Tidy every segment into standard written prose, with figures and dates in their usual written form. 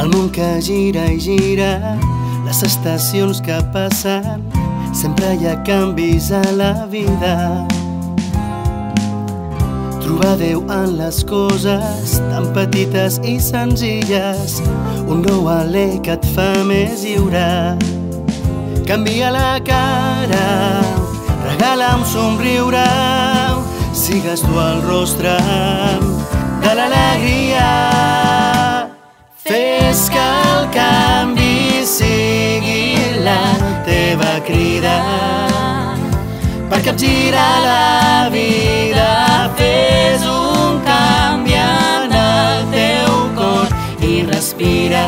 El món que gira i gira, les estacions que passen, sempre hi ha canvis a la vida. Trobar Déu en les coses tan petites i senzilles, un nou alè que et fa més lliure. Canvia la cara, regala un somriure, sigues tu el rostre de l'alegria. Fes que el canvi sigui la teva crida per capgirar la vida. Fes un canvi en el teu cor i respira.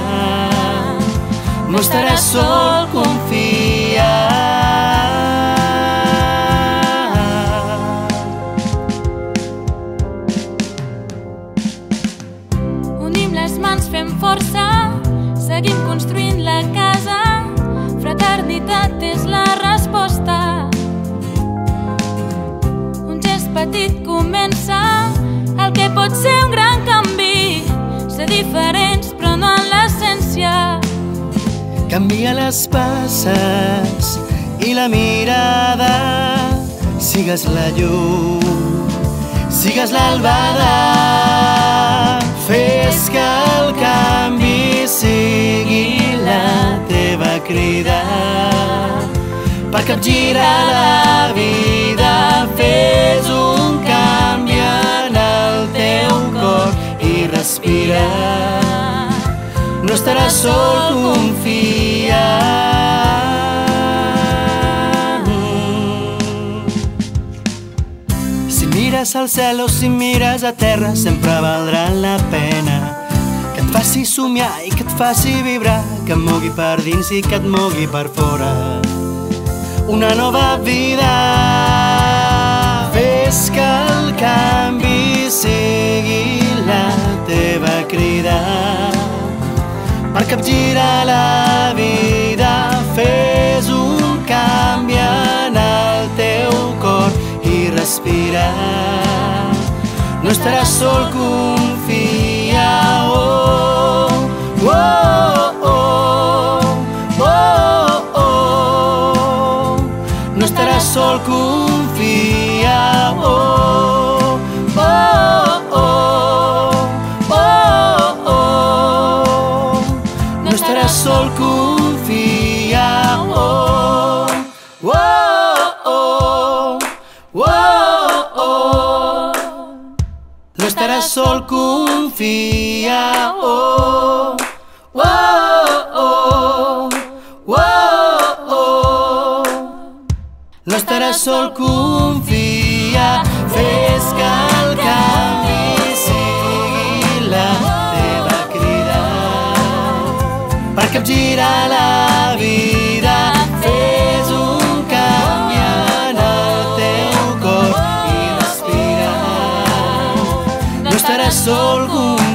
No estaràs sol, confia. Unim les mans, fem força, seguim construint la casa. Fraternitat és la resposta. Un gest petit comença el que pot ser un gran canvi. Ser diferents però no en l'essència. Canvia les passes i la mirada, sigues la llum, sigues l'albada. Fes que el canvi sigui la teva crida per capgirar la vida. Fes un canvi en el teu cor i respira. No estaràs sol, confia. Si mires al cel o si mires a terra, sempre valdrà la pena. Que et faci somiar i que et faci vibrar, que et mogui per dins i que et mogui per fora. Una nova vida. Fes que el canvi sigui la teva crida per capgirar la vida. Fes un canvi en el teu cor i respira. No estaràs sol, confia. Oh, oh, oh, oh, oh. No estaràs sol, confia. Oh, oh, oh, oh, oh. No estaràs sol, confia. Oh, oh, oh, oh, oh. No estaràs sol, confia. Oh, oh, oh, oh, oh. No estaràs sol, confia. Fes que el canvi sigui la teva crida per capgirar la vida. Fes un canvi en el teu cor i respira. No estaràs sol, confia.